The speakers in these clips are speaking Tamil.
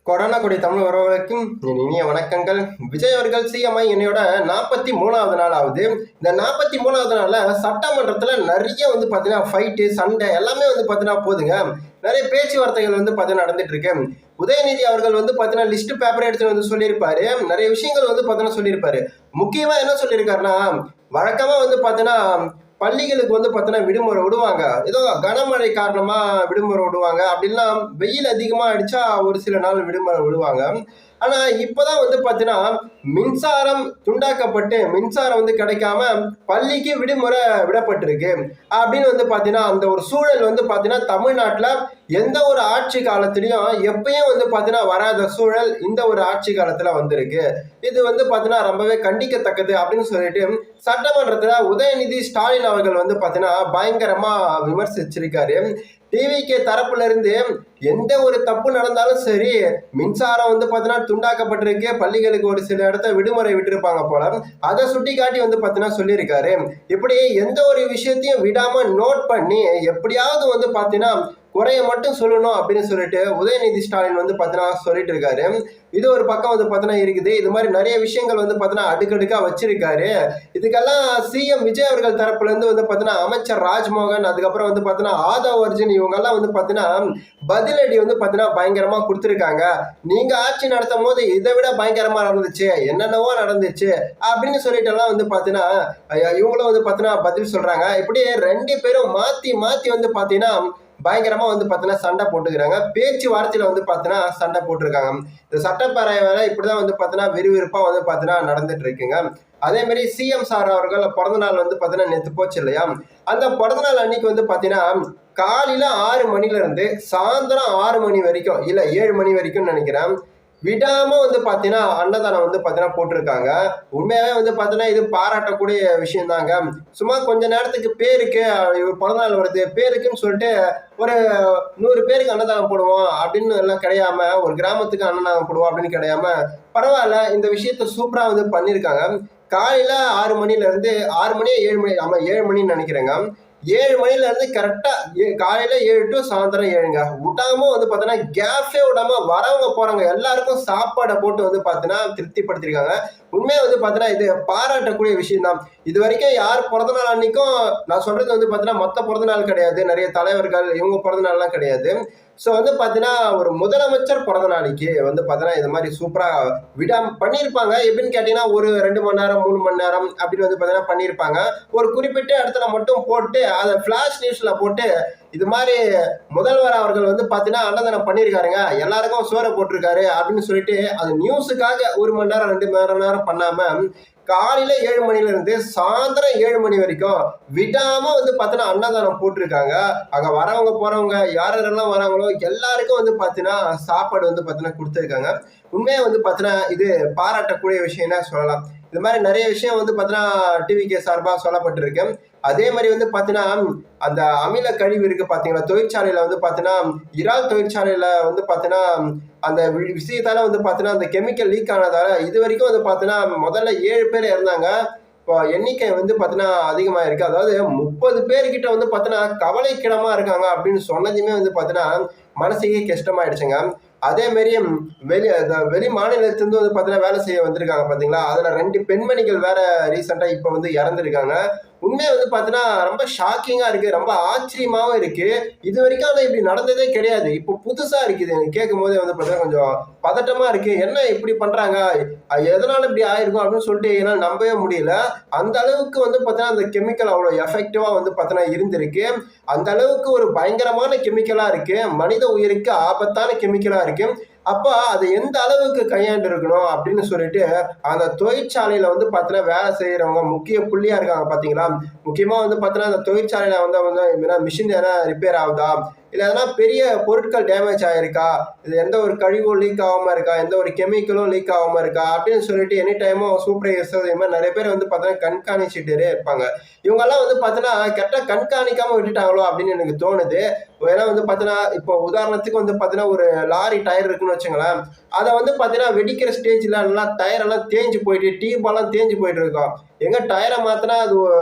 கொரோனா கொடி தமிழ் உறவுகளுக்கும் என் இனிய வணக்கங்கள். விஜய் அவர்கள் சிஎம்ஐ என்னையோட 43வது நாள் ஆகுது. இந்த 43வது நாளில் சட்டமன்றத்தில் நிறைய பார்த்தீங்கன்னா ஃபைட்டு சண்டை எல்லாமே பார்த்தீங்கன்னா போதுங்க. நிறைய பேச்சுவார்த்தைகள் பார்த்தீங்கன்னா நடந்துட்டு இருக்கு. உதயநிதி அவர்கள் பார்த்தீங்கன்னா லிஸ்ட் பேப்பர் எடுத்து சொல்லியிருப்பாரு. நிறைய விஷயங்கள் பார்த்தீங்கன்னா சொல்லியிருப்பாரு. முக்கியமாக என்ன சொல்லியிருக்காருன்னா, வழக்கமாக பார்த்தீங்கன்னா பள்ளிகளுக்கு பார்த்தீங்கன்னா விடுமுறை விடுவாங்க. ஏதோ கனமழை காரணமா விடுமுறை விடுவாங்க. அப்படின்னா வெயில் அதிகமா அடிச்சா ஒரு சில நாள் விடுமுறை விடுவாங்க. ஆனா இப்பதான் பார்த்தீங்கன்னா மின்சாரம் துண்டாக்கப்பட்டு மின்சாரம் கிடைக்காம பள்ளிக்கு விடுமுறை விடப்பட்டிருக்கு அப்படின்னு பார்த்தீங்கன்னா அந்த ஒரு சூழல் பார்த்தீங்கன்னா தமிழ்நாட்டில் எந்த ஒரு ஆட்சி காலத்திலையும் எப்பயும் பார்த்தீங்கன்னா வராத சூழல் இந்த ஒரு ஆட்சி காலத்துல வந்திருக்கு. இது பார்த்தீங்கன்னா ரொம்பவே கண்டிக்கத்தக்கது அப்படின்னு சொல்லிட்டு சட்டமன்றத்துல உதயநிதி ஸ்டாலின் அவர்கள் பார்த்தீங்கன்னா பயங்கரமா விமர்சிச்சிருக்காரு. டிவிகே தரப்புல இருந்து எந்த ஒரு தப்பு நடந்தாலும் சரி, மின்சாரம் பார்த்தீங்கன்னா துண்டாக்கப்பட்டிருக்கு, பள்ளிகளுக்கு ஒரு சில இடத்த விடுமுறை விட்டுருப்பாங்க போல, அதை சுட்டி காட்டி பார்த்தீங்கன்னா சொல்லியிருக்காரு. இப்படி எந்த ஒரு விஷயத்தையும் விடாம நோட் பண்ணி எப்படியாவது பார்த்தீங்கன்னா குறைய மட்டும் சொல்லணும் அப்படின்னு சொல்லிட்டு உதயநிதி ஸ்டாலின் பார்த்தீங்கன்னா சொல்லிட்டு இருக்காரு. இது ஒரு பக்கம் பார்த்தீங்கன்னா இருக்குது. இது மாதிரி நிறைய விஷயங்கள் பார்த்தீங்கன்னா அடுக்கடுக்கா வச்சிருக்காரு. இதுக்கெல்லாம் சிஎம் விஜய் அவர்கள் தரப்புல இருந்து பார்த்தீங்கன்னா அமைச்சர் ராஜ்மோகன், அதுக்கப்புறம் பார்த்தீங்கன்னா ஆதவ் அர்ஜுன் இவங்கெல்லாம் பார்த்தீங்கன்னா பதிலடி பார்த்தீங்கன்னா பயங்கரமா கொடுத்துருக்காங்க. நீங்க ஆட்சி நடத்தும் போது இதை விட பயங்கரமா நடந்துச்சு, என்னென்னவோ நடந்துச்சு அப்படின்னு சொல்லிட்டு எல்லாம் பார்த்தீங்கன்னா இவங்களும் பார்த்தீங்கன்னா பதில் சொல்றாங்க. இப்படி ரெண்டு பேரும் மாத்தி மாத்தி பார்த்தீங்கன்னா பயங்கரமா பார்த்தீங்கன்னா சண்டை போட்டுக்கிறாங்க. பேச்சுவார்த்தையில பார்த்தீங்கன்னா சண்டை போட்டிருக்காங்க. இந்த சட்டப்பேரவை வேலை இப்படிதான் பார்த்தீங்கன்னா விறுவிறுப்பா பார்த்தீங்கன்னா நடந்துட்டு இருக்குங்க. அதே மாதிரி சிஎம் சார் அவர்கள் பிறந்த நாள் பார்த்தீங்கன்னா நேற்று போச்சு இல்லையா, அந்த பிறந்த நாள் அன்னைக்கு பார்த்தீங்கன்னா காலையில 6 மணில இருந்து சாயந்தரம் 6 மணி வரைக்கும், இல்ல 7 மணி வரைக்கும் நினைக்கிறேன், விடாம பார்த்தீங்கன்னா அன்னதானம் பார்த்தீங்கன்னா போட்டிருக்காங்க. உண்மையாவே பார்த்தீங்கன்னா இது பாராட்டக்கூடிய விஷயம் தாங்க. சும்மா கொஞ்ச நேரத்துக்கு பேருக்கு இவர் பிறந்தநாள் வருது பேருக்குன்னு சொல்லிட்டு ஒரு 100 பேருக்கு அன்னதானம் போடுவோம் அப்படின்னு எல்லாம் கிடையாம, ஒரு கிராமத்துக்கு அன்னதானம் போடுவோம் அப்படின்னு கிடையாம பரவாயில்ல இந்த விஷயத்த சூப்பரா பண்ணியிருக்காங்க. காலையில 6 மணில இருந்து 6 மணி 7 மணி, ஆமா 7 மணின்னு நினைக்கிறேங்க, 7 மணில இருந்து கரெக்டா காலையில 7 டு சாயந்தரம் 7ங்க விடாம பார்த்தீங்கன்னா கேஃபே விடாம வரவங்க போறவங்க எல்லாருக்கும் சாப்பாடை போட்டு பார்த்தீங்கன்னா திருப்திப்படுத்திருக்காங்க. உண்மையா பார்த்தீங்கன்னா இது பாராட்டக்கூடிய விஷயம் தான். இது வரைக்கும் யார் பிறந்த நாள் அன்னைக்கும் நான் சொல்றது பார்த்தீங்கன்னா மொத்த பிறந்த நாள் கிடையாது, நிறைய தலைவர்கள் இவங்க பிறந்த நாள்லாம் கிடையாது. ஸோ பார்த்தீங்கன்னா ஒரு முதலமைச்சர் பிறந்த நாளைக்கு பார்த்தீங்கன்னா இது மாதிரி சூப்பராக விடாம பண்ணியிருப்பாங்க. எப்படின்னு கேட்டீங்கன்னா ஒரு 2 மணி நேரம் 3 மணி நேரம் அப்படின்னு பார்த்தீங்கன்னா பண்ணியிருப்பாங்க. ஒரு குறிப்பிட்ட இடத்துல மட்டும் போட்டு அதை ஃபிளாஷ் நியூஸ்ல போட்டு இது மாதிரி முதல்வர் அவர்கள் பார்த்தீங்கன்னா அன்னதானம் பண்ணியிருக்காருங்க, எல்லாருக்கும் சோறை போட்டிருக்காரு அப்படின்னு சொல்லிட்டு அது நியூஸுக்காக 1 மணி நேரம் 2 மணி நேரம் பண்ணாம காலையில 7 மணில இருந்து சாயந்தரம் 7 மணி வரைக்கும் விடாம பார்த்தீங்கன்னா அன்னதானம் போட்டிருக்காங்க. அங்க வரவங்க போறவங்க யாரெல்லாம் வராங்களோ எல்லாருக்கும் பார்த்தீங்கன்னா சாப்பாடு பார்த்தீங்கன்னா கொடுத்துருக்காங்க. உண்மையா பார்த்தீங்கன்னா இது பாராட்டக்கூடிய விஷயம்னா சொல்லலாம். இது மாதிரி நிறைய விஷயம் பார்த்தீங்கன்னா டிவிகே சார்பா சொல்லப்பட்டிருக்கு. அதே மாதிரி பார்த்தீங்கன்னா அந்த அமில கழிவு இருக்கு பாத்தீங்களா தொழிற்சாலையில பார்த்தீங்கன்னா இறால் தொழிற்சாலையில பார்த்தீங்கன்னா அந்த விஷயத்தால பார்த்தீங்கன்னா அந்த கெமிக்கல் லீக் ஆனதால இது வரைக்கும் பார்த்தீங்கன்னா முதல்ல 7 பேர் இறந்தாங்க. இப்போ எண்ணிக்கை பார்த்தீங்கன்னா அதிகமா இருக்கு. அதாவது 30 பேர்கிட்ட பார்த்தீங்கன்னா கவலைக்கிடமா இருக்காங்க அப்படின்னு சொன்னதுமே பார்த்தீங்கன்னா மனசுக்கே கஷ்டமாயிடுச்சுங்க. அதே மாதிரி வெளி மாநிலத்திலிருந்து பார்த்தீங்கன்னா வேலை செய்ய வந்திருக்காங்க பாத்தீங்களா, அதுல 2 பெண்மணிகள் வேற ரீசெண்டா இப்ப இறந்துருக்காங்க. உண்மையை பார்த்தீங்கன்னா ரொம்ப ஷாக்கிங்கா இருக்கு, ரொம்ப ஆச்சரியமாவும் இருக்கு. இது வரைக்கும் ஆனா இப்படி நடந்ததே கிடையாது. இப்போ புதுசா இருக்குது, எனக்கு கேட்கும் போதே பார்த்தீங்கன்னா கொஞ்சம் பதட்டமா இருக்கு. என்ன இப்படி பண்றாங்க, எதனால இப்படி ஆயிருக்கும் அப்படின்னு சொல்லிட்டு என்னால் நம்பவே முடியல. அந்த அளவுக்கு பார்த்தீங்கன்னா அந்த கெமிக்கல் அவ்வளவு எஃபெக்டிவா பார்த்தீங்கன்னா இருந்திருக்கு. அந்த அளவுக்கு ஒரு பயங்கரமான கெமிக்கலா இருக்கு, மனித உயிருக்கு ஆபத்தான கெமிக்கலா இருக்கு. அப்ப அதை எந்த அளவுக்கு கையாண்டு இருக்கணும் அப்படின்னு சொல்லிட்டு அந்த தொழிற்சாலையில பார்த்தீங்கன்னா வேலை செய்யறவங்க முக்கிய புள்ளியா இருக்காங்க பாத்தீங்களா. முக்கியமா பார்த்தீங்கன்னா அந்த தொழிற்சாலையில மிஷின் எதனா ரிப்பேர் ஆகுதா, இல்லை எதனா பெரிய பொருட்கள் டேமேஜ் ஆயிருக்கா, இது எந்த ஒரு கழிவும் லீக் ஆகாம இருக்கா, எந்த ஒரு கெமிக்கலும் லீக் ஆகாம இருக்கா அப்படின்னு சொல்லிட்டு எனி டைமும் சூப்பர்வைசர் இது மாதிரி நிறைய பேர் பார்த்தீங்கன்னா கண்காணிச்சுட்டே இருப்பாங்க. இவங்கெல்லாம் பார்த்தீங்கன்னா கரெக்டாக கண்காணிக்காம விட்டுட்டாங்களோ அப்படின்னு எனக்கு தோணுது. ஏன்னா பார்த்தீங்கன்னா இப்போ உதாரணத்துக்கு பார்த்தீங்கன்னா ஒரு லாரி டயர் இருக்குன்னு வச்சுங்களேன், அதை பார்த்தீங்கன்னா வெடிக்கிற ஸ்டேஜ்ல நல்லா டயர் எல்லாம் தேஞ்சு போயிட்டு டியூபெல்லாம் தேஞ்சு போயிட்டு இருக்கோம். எங்க டயரை மாத்தினா அது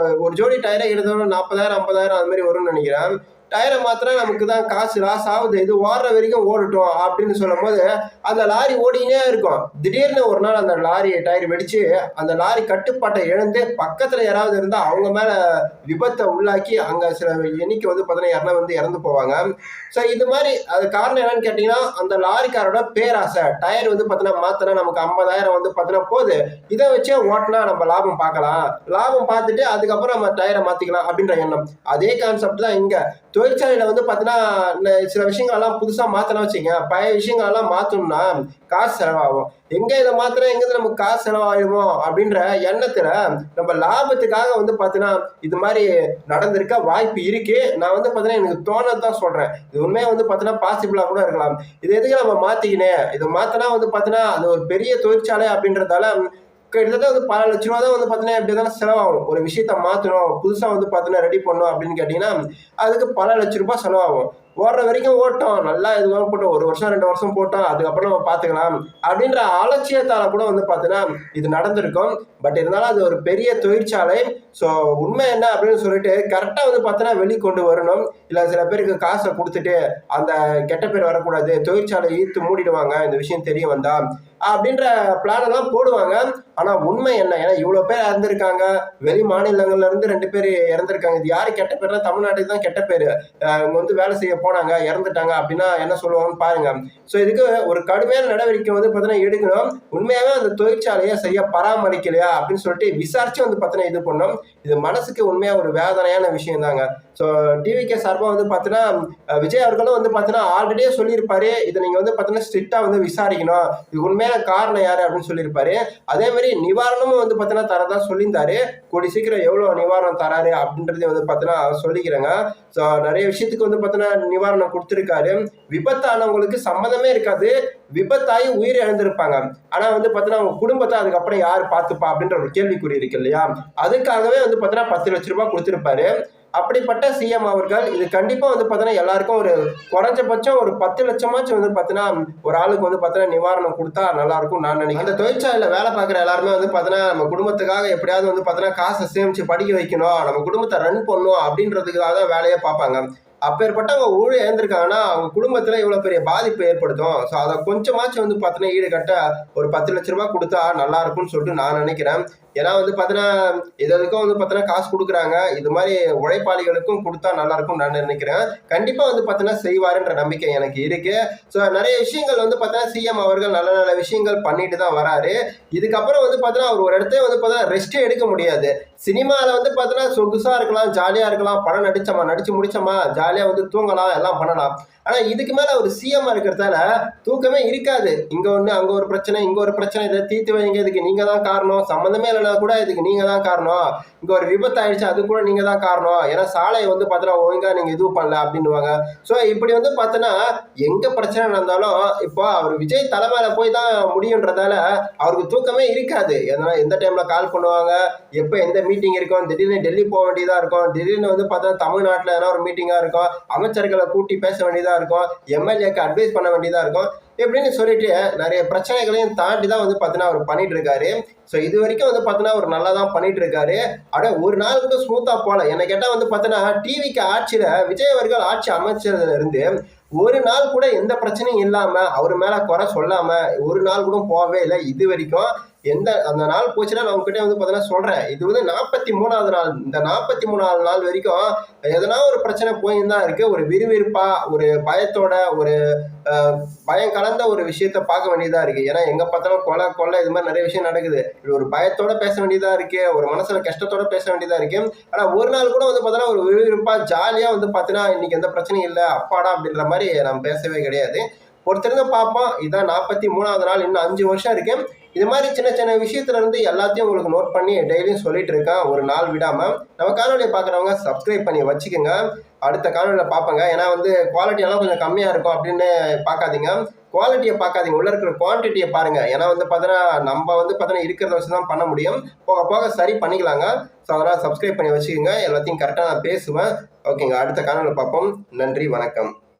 ஒரு ஜோடி டயரை எடுத்தோம்னா 40,000 50,000 அது மாதிரி வரும்னு நினைக்கிறேன். டயரை மாத்திரம் நமக்கு தான் காசு லாஸ் ஆகுது, இது ஓடுற வரைக்கும் ஓடட்டும் அப்படின்னு சொல்லும் போது அந்த லாரி ஓடினே இருக்கும். திடீர்னு ஒரு நாள் அந்த லாரி டயர் வெடிச்சு அந்த லாரி கட்டுப்பாட்டை இழந்து பக்கத்துல யாராவது இருந்தா அவங்க மேல விபத்தை உள்ளாக்கி அங்க சில எண்ணிக்கை வந்து பார்த்தீங்கன்னா யாருன்னா வந்து இறந்து போவாங்க. ஸோ இது மாதிரி அது காரணம் என்னன்னு கேட்டீங்கன்னா அந்த லாரிக்காரோட பேராசை. டயர் வந்து பார்த்தீங்கன்னா மாத்தினா நமக்கு 50,000 வந்து பார்த்தீங்கன்னா போகுது, இதை வச்சே ஓட்டினா நம்ம லாபம் பார்க்கலாம், லாபம் பார்த்துட்டு அதுக்கப்புறம் நம்ம டயரை மாத்திக்கலாம் அப்படின்ற எண்ணம். அதே கான்செப்ட் தான் இங்க தொழிற்சாலையில வந்து பார்த்தீங்கன்னா சில விஷயங்கள் எல்லாம் புதுசா மாத்தலாம் வச்சுங்க, பழைய விஷயங்கள் எல்லாம் மாத்தணும்னா காசு செலவாகும். எங்க இதை மாத்திரம் எங்க நமக்கு காசு செலவாயிடுமோ அப்படின்ற எண்ணத்துல நம்ம லாபத்துக்காக வந்து பார்த்தீங்கன்னா இது மாதிரி நடந்திருக்க வாய்ப்பு இருக்கு. நான் வந்து பார்த்தீங்கன்னா எனக்கு தோணதான் சொல்றேன். இது உண்மையா வந்து பார்த்தீங்கன்னா பாசிபிளா கூட இருக்கலாம். இது எதுக்கு நம்ம மாத்திக்கினேன், இதை மாத்தினா வந்து பார்த்தீங்கன்னா அது ஒரு பெரிய தொழிற்சாலை அப்படின்றதால கிட்டத்தட்ட வந்து பல லட்ச ரூபா தான் வந்து பார்த்தீங்கன்னா எப்படி தானே செலவாகும். ஒரு விஷயத்த மாற்றணும், புதுசாக வந்து பார்த்தீங்கன்னா ரெடி பண்ணணும் அப்படின்னு கேட்டிங்கன்னா அதுக்கு பல லட்ச ரூபாய் செலவாகும். ஓடுற வரைக்கும் ஓட்டோம், நல்லா இதுவாக போட்டோம், 1 வருஷம் 2 வருஷம் போட்டோம், அதுக்கப்புறம் நம்ம பார்த்துக்கலாம் அப்படின்ற அலட்சியத்தால கூட வந்து பார்த்தீங்கன்னா இது நடந்திருக்கும். பட் இருந்தாலும் அது ஒரு பெரிய தொழிற்சாலை. ஸோ உண்மை என்ன அப்படின்னு சொல்லிட்டு கரெக்டாக வந்து பார்த்தீங்கன்னா வெளிக்கொண்டு வரணும். இல்லை சில பேருக்கு காசை கொடுத்துட்டு அந்த கெட்ட பேர் வரக்கூடாது, தொழிற்சாலை ஈர்த்து மூடிடுவாங்க இந்த விஷயம் தெரிய வந்தா அப்படின்ற பிளான் எல்லாம் போடுவாங்க. ஆனா உண்மை என்ன, ஏன்னா இவ்வளவு பேர் இறந்திருக்காங்க, வெளி மாநிலங்கள்ல இருந்து 2 பேர் இறந்திருக்காங்க. இது யாரு கெட்ட பேர்னா தமிழ்நாட்டுக்கு தான் கெட்ட பேரு. இவங்க வந்து வேலை செய்ய போனாங்க இறந்துட்டாங்க அப்படின்னா என்ன சொல்லுவாங்கன்னு பாருங்க. ஸோ இதுக்கு ஒரு கடுமையான நடவடிக்கை வந்து பார்த்தீங்கன்னா எடுக்கணும். உண்மையாவே அந்த தொழிற்சாலையை சரியா பராமரிக்கலையா அப்படின்னு சொல்லிட்டு விசாரிச்சு வந்து பார்த்தீங்கன்னா இது பண்ணணும். இது மனசுக்கு உண்மையா ஒரு வேதனையான விஷயம் தாங்க. ஸோ டிவிகே சார்பாக வந்து பார்த்தீங்கன்னா விஜய் அவர்களும் வந்து பார்த்தீங்கன்னா ஆல்ரெடியே சொல்லியிருப்பாரு, இதை நீங்க வந்து பார்த்தீங்கன்னா ஸ்ட்ரிக்டா வந்து விசாரிக்கணும், இது உண்மையான காரணம் யாரு அப்படின்னு சொல்லியிருப்பாரு. அதே மாதிரி நிவாரணமும் வந்து பார்த்தீங்கன்னா தரதான் சொல்லியிருந்தாரு. கூடி சீக்கிரம் எவ்வளோ நிவாரணம் தராரு அப்படின்றதையும் வந்து பார்த்தீங்கன்னா சொல்லிக்கிறேங்க. ஸோ நிறைய விஷயத்துக்கு வந்து பார்த்தீங்கன்னா நிவாரணம் கொடுத்துருக்காரு. விபத்தானவங்களுக்கு சம்மந்தமே இருக்காது, விபத்தாகி உயிர் இழந்திருப்பாங்க. ஆனா வந்து பார்த்தீங்கன்னா அவங்க குடும்பத்தை அதுக்கப்புறம் யார் பார்த்துப்பா அப்படின்ற ஒரு கேள்விக்குறி இருக்கு இல்லையா, அதுக்காகவே வந்து பார்த்தீங்கன்னா 10 லட்ச ரூபாய் கொடுத்துருப்பாரு. அப்படிப்பட்ட சிஎம் அவர்கள் இது கண்டிப்பா வந்து பார்த்தீங்கன்னா எல்லாருக்கும் ஒரு குறைஞ்சபட்சம் ஒரு 10 லட்சமாச்சும் வந்து பார்த்தீங்கன்னா ஒரு ஆளுக்கு வந்து பார்த்தீங்கன்னா நிவாரணம் கொடுத்தா நல்லா இருக்கும் நான் நினைக்கிறேன். அந்த தொழிற்சாலையில வேலை பார்க்குற எல்லாருமே வந்து பார்த்தீங்கன்னா நம்ம குடும்பத்துக்காக எப்படியாவது வந்து பார்த்தீங்கன்னா காசை சேமிச்சு படிக்க வைக்கணும், நம்ம குடும்பத்தை ரன் பண்ணணும் அப்படின்றதுக்காக தான் வேலையே பார்ப்பாங்க. அப்பேற்பட்டவங்க ஊழல் இழந்திருக்காங்கன்னா அவங்க குடும்பத்துல இவ்வளவு பெரிய பாதிப்பு ஏற்படுத்தும். ஸோ அதை கொஞ்சமாச்சும் வந்து பார்த்தீங்கன்னா ஈடுகட்ட ஒரு 10 லட்ச ரூபாய் கொடுத்தா நல்லா இருக்கும்னு சொல்லிட்டு நான் நினைக்கிறேன். ஏன்னா வந்து பார்த்தீங்கன்னா இதுக்கும் வந்து பார்த்தீங்கன்னா காசு கொடுக்குறாங்க, இது மாதிரி உழைப்பாளிகளுக்கும் கொடுத்தா நல்லா இருக்கும் நான் நினைக்கிறேன். கண்டிப்பா வந்து பார்த்தீங்கன்னா செய்வாருன்ற நம்பிக்கை எனக்கு இருக்கு. ஸோ நிறைய விஷயங்கள் வந்து பார்த்தீங்கன்னா சிஎம் அவர்கள் நல்ல நல்ல விஷயங்கள் பண்ணிட்டு தான் வராரு. இதுக்கப்புறம் வந்து பார்த்தீங்கன்னா அவர் ஒரு இடத்துல வந்து பார்த்தீங்கன்னா ரெஸ்டே எடுக்க முடியாது. சினிமாவில் வந்து பார்த்தீங்கன்னா சொகுசா இருக்கலாம், ஜாலியா இருக்கலாம், படம் நடிச்சோமா நடிச்சு முடிச்சோமா ஜாலியா வந்து தூங்கலாம், எல்லாம் பண்ணலாம். ஆனா இதுக்கு மேல ஒரு சிஎம் இருக்கிறதால தூக்கமே இருக்காது. இங்க ஒண்ணு அங்க ஒரு பிரச்சனை, இங்க ஒரு பிரச்சனை, இதை தீர்த்து வைங்க, இதுக்கு நீங்க தான் காரணம், சம்மந்தமே இல்லைனா கூட இதுக்கு நீங்க தான் காரணம், இங்க ஒரு விபத்து ஆயிடுச்சு அது கூட நீங்க தான் காரணம், ஏன்னா சாலையை வந்து பார்த்தீங்கன்னா ஒழுங்கா நீங்க இது பண்ணல அப்படின்னுவாங்க. ஸோ இப்படி வந்து பார்த்தீங்கன்னா எங்க பிரச்சனை நடந்தாலும் இப்போ அவர் விஜய் தலைமையில போய் தான் முடியுன்றதால அவருக்கு தூக்கமே இருக்காது. ஏன்னா எந்த டைம்ல கால் பண்ணுவாங்க, எப்போ எந்த மீட்டிங் இருக்கும், திடீர்னு டெல்லி போக வேண்டியதா இருக்கும், திடீர்னு வந்து பார்த்தா தமிழ்நாட்டில் ஏன்னா ஒரு மீட்டிங்கா இருக்கும், அமைச்சர்களை கூட்டி பேச வேண்டியதா இருக்கும், எம்எல்ஏக்கு அட்வைஸ் பண்ண வேண்டியதா இருக்கும், எப்படின்னு சொல்லிட்டு நிறைய பிரச்சனைகளையும் தாண்டி தான் வந்து பார்த்தீங்கன்னா அவர் பண்ணிட்டு இருக்காரு. ஸோ இது வரைக்கும் வந்து பார்த்தீங்கன்னா அவர் நல்லா தான் பண்ணிட்டு இருக்காரு. ஆனா ஒரு நாள் கூட ஸ்மூத்தா போல. என்ன கேட்டால் வந்து பார்த்தீங்கன்னா டிவிக்கு ஆட்சியில விஜய் அவர்கள் ஆட்சி அமைச்சதுல இருந்து ஒரு நாள் கூட எந்த பிரச்சனையும் இல்லாம அவர் மேல குறை சொல்லாம ஒரு நாள் கூட போகவே இல்லை இது வரைக்கும். எந்த அந்த நாள் போச்சுன்னா நான் உங்ககிட்ட வந்து பார்த்தீங்கன்னா சொல்றேன், இது வந்து 43வது நாள். இந்த 43வது நாள் வரைக்கும் எதனா ஒரு பிரச்சனை போயின்னு தான் இருக்கு. ஒரு விறுவிறுப்பா ஒரு பயத்தோட ஒரு பயம் கலந்த ஒரு விஷயத்த பார்க்க வேண்டியதா இருக்கு. ஏன்னா எங்க பார்த்தாலும் கொலை கொள்ளை இது மாதிரி நிறைய விஷயம் நடக்குது. இது ஒரு பயத்தோட பேச வேண்டியதா இருக்கு, ஒரு மனசுல கஷ்டத்தோட பேச வேண்டியதா இருக்கு. ஆனா ஒரு நாள் கூட வந்து பார்த்தீங்கன்னா ஒரு விறுவிறுப்பா ஜாலியா வந்து பார்த்தீங்கன்னா இன்னைக்கு எந்த பிரச்சனையும் இல்லை அப்பாடா அப்படின்ற மாதிரி நம்ம பேசவே கிடையாது. ஒருத்தருங்க பார்ப்போம், இதான் 43வது நாள், இன்னும் 5 வருஷம் இருக்கு. இது மாதிரி சின்ன சின்ன விஷயத்துல இருந்து எல்லாத்தையும் உங்களுக்கு நோட் பண்ணி டெய்லியும் சொல்லிட்டு இருக்கேன், ஒரு நாள் விடாம. நம்ம காணொலியை பார்க்குறவங்க சப்ஸ்கிரைப் பண்ணி வச்சுக்கோங்க, அடுத்த காணொலியில பார்ப்பேங்க. ஏன்னா வந்து குவாலிட்டி எல்லாம் கொஞ்சம் கம்மியா இருக்கும் அப்படின்னு பார்க்காதீங்க, குவாலிட்டியை பார்க்காதீங்க, உள்ள இருக்கிற குவான்டிட்டியை பாருங்க. ஏன்னா வந்து பார்த்தீங்கன்னா நம்ம வந்து பார்த்தீங்கன்னா இருக்கிறத வச்சு தான் பண்ண முடியும், போக போக சரி பண்ணிக்கலாங்க. ஸோ அதெல்லாம் சப்ஸ்கிரைப் பண்ணி வச்சுக்கோங்க, எல்லாத்தையும் கரெக்டாக நான் பேசுவேன். ஓகேங்க, அடுத்த காணொலியில் பார்ப்போம். நன்றி, வணக்கம்.